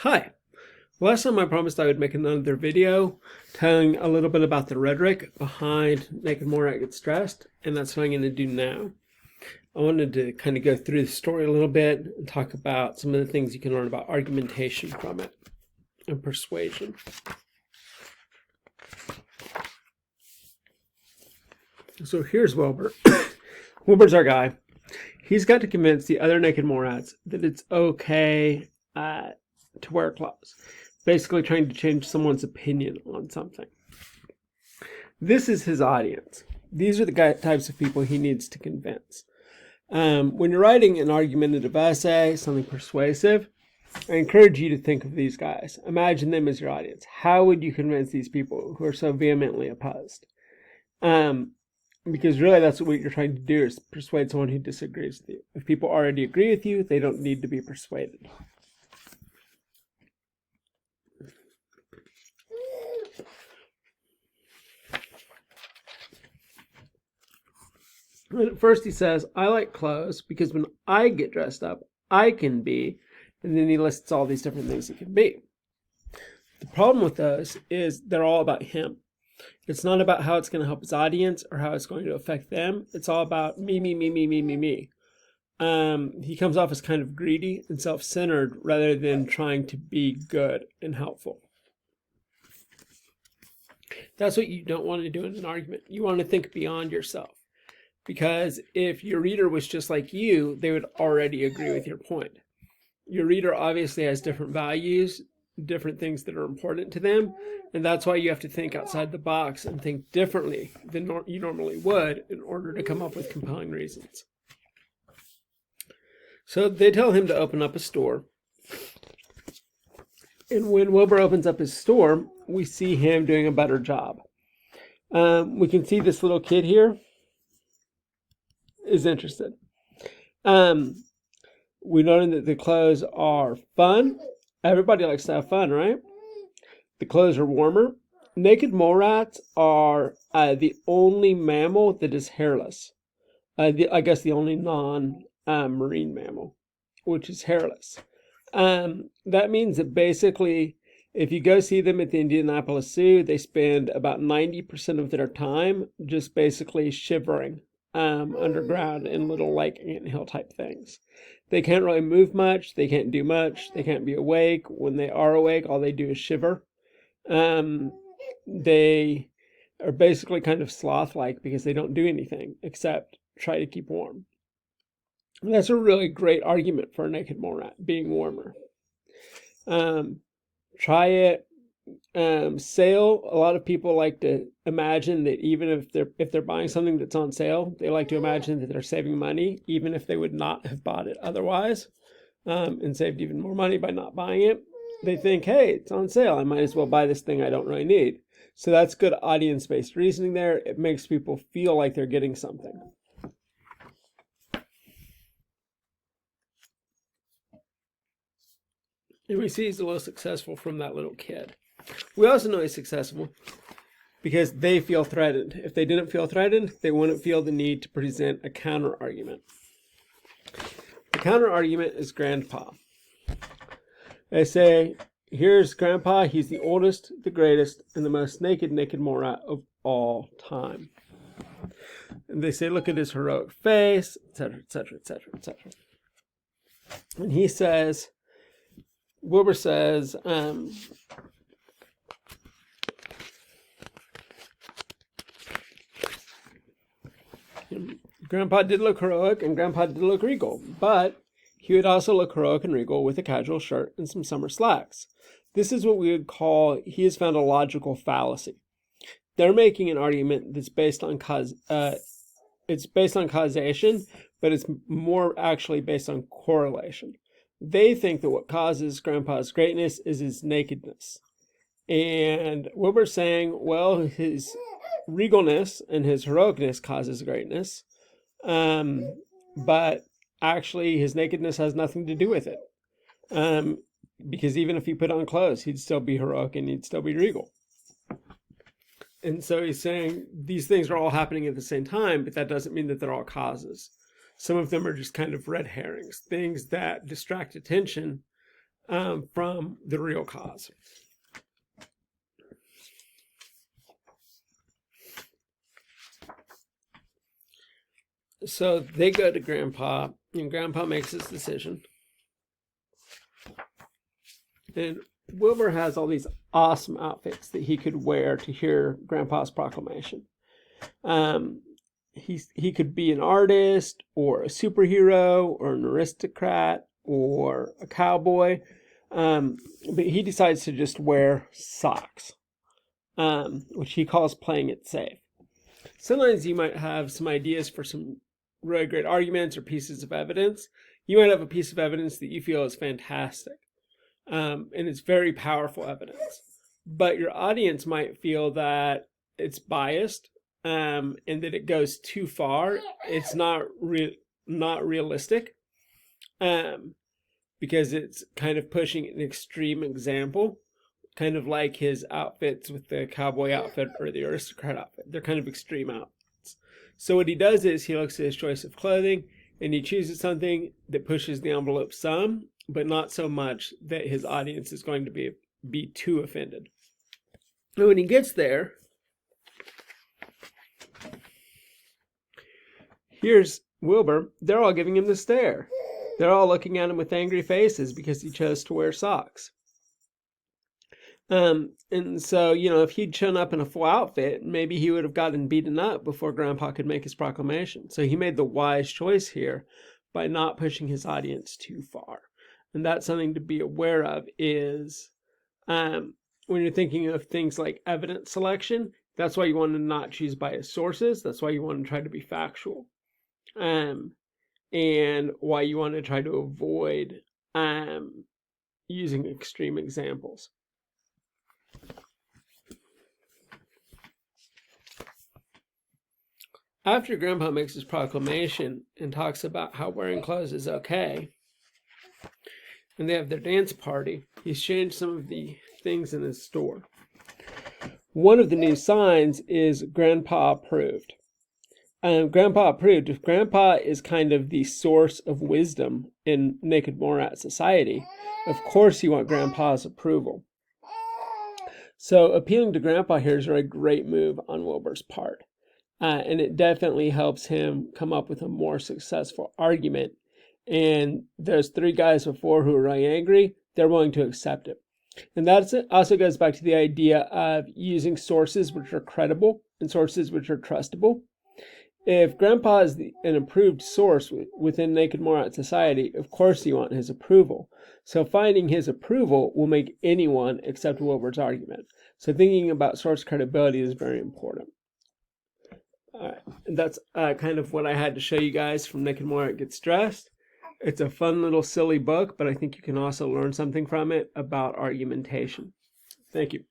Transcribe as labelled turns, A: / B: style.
A: Hi. Last time I promised I would make another video telling a little bit about the rhetoric behind making Morat get stressed, and that's what I'm going to do now. I wanted to kind of go through the story a little bit and talk about some of the things you can learn about argumentation from it and persuasion. So here's Wilbur. Wilbur's our guy. He's got to convince the other naked Morats that it's okay to wear clothes. Basically trying to change someone's opinion on something. This is his audience. These are the types of people he needs to convince. When you're writing an argumentative essay, something persuasive, I encourage you to think of these guys. Imagine them as your audience. How would you convince these people who are so vehemently opposed? Because really that's what you're trying to do, is persuade someone who disagrees with you. If people already agree with you, they don't need to be persuaded. And at first he says, I like clothes because when I get dressed up, I can be, and then he lists all these different things it can be. The problem with those is they're all about him. It's not about how it's going to help his audience or how it's going to affect them. It's all about me. He comes off as kind of greedy and self-centered rather than trying to be good and helpful. That's what you don't want to do in an argument. You want to think beyond yourself. Because if your reader was just like you, they would already agree with your point. Your reader obviously has different values, different things that are important to them, and that's why you have to think outside the box and think differently than you normally would in order to come up with compelling reasons. So they tell him to open up a store. And when Wilbur opens up his store, we see him doing a better job. We can see this little kid here is interested. We learned that the clothes are fun. Everybody likes to have fun, right? The clothes are warmer. Naked morats are the only mammal that is hairless. I guess the only non-marine mammal, which is hairless. That means that basically, if you go see them at the Indianapolis Zoo, they spend about 90% of their time just basically shivering underground in little like anthill type things. They can't really move much. They can't do much. They can't be awake. When they are awake, all they do is shiver. They are basically kind of sloth-like because they don't do anything except try to keep warm. And that's a really great argument for a naked morat being warmer. Try it. Sale. A lot of people like to imagine that even if they're buying something that's on sale, they like to imagine that they're saving money, even if they would not have bought it otherwise, and saved even more money by not buying it. They think, hey, it's on sale. I might as well buy this thing I don't really need. So that's good audience-based reasoning there. It makes people feel like they're getting something. And we see he's a little successful from that little kid. We also know he's successful because they feel threatened. If they didn't feel threatened, they wouldn't feel the need to present a counter-argument. The counter-argument is Grandpa. They say, here's Grandpa. He's the oldest, the greatest, and the most naked morat of all time. And they say, look at his heroic face, etc., etc., etc., etc. And he says, Wilbur says, Grandpa did look heroic and Grandpa did look regal, but he would also look heroic and regal with a casual shirt and some summer slacks. This is what we would call, he has found a logical fallacy. They're making an argument that's based on it's based on causation, but it's more actually based on correlation. They think that what causes Grandpa's greatness is his nakedness. And Wilbur's saying, well, his regalness and his heroicness causes greatness, but actually his nakedness has nothing to do with it, because even if he put on clothes, he'd still be heroic and he'd still be regal. And so he's saying these things are all happening at the same time, but that doesn't mean that they're all causes. Some of them are just kind of red herrings, things that distract attention from the real cause. So they go to Grandpa, and Grandpa makes his decision. And Wilbur has all these awesome outfits that he could wear to hear Grandpa's proclamation. He could be an artist, or a superhero, or an aristocrat, or a cowboy. But he decides to just wear socks, which he calls playing it safe. Sometimes you might have some ideas for some really great arguments or pieces of evidence. You might have a piece of evidence that you feel is fantastic, and it's very powerful evidence. But your audience might feel that it's biased, and that it goes too far. It's not realistic, because it's kind of pushing an extreme example, kind of like his outfits with the cowboy outfit or the aristocrat outfit. They're kind of extreme outfits. So what he does is he looks at his choice of clothing, and he chooses something that pushes the envelope some, but not so much that his audience is going to be too offended. And when he gets there, here's Wilbur. They're all giving him the stare. They're all looking at him with angry faces because he chose to wear socks. And so, if he'd shown up in a full outfit, maybe he would have gotten beaten up before Grandpa could make his proclamation. So he made the wise choice here by not pushing his audience too far. And that's something to be aware of is when you're thinking of things like evidence selection, that's why you want to not choose biased sources. That's why you want to try to be factual. And why you want to try to avoid using extreme examples. After Grandpa makes his proclamation and talks about how wearing clothes is okay, and they have their dance party, he's changed some of the things in his store. One of the new signs is Grandpa approved. Grandpa approved. If Grandpa is kind of the source of wisdom in Naked Morat society, of course you want Grandpa's approval. So appealing to Grandpa here is a great move on Wilbur's part. And it definitely helps him come up with a more successful argument. And those three guys before who are really angry, they're willing to accept it. And that also goes back to the idea of using sources which are credible and sources which are trustable. If Grandpa is an approved source within Naked Morat society, of course you want his approval. So finding his approval will make anyone accept Wilbur's argument. So thinking about source credibility is very important. All right, and that's kind of what I had to show you guys from Naked Morat Gets Dressed. It's a fun little silly book, but I think you can also learn something from it about argumentation. Thank you.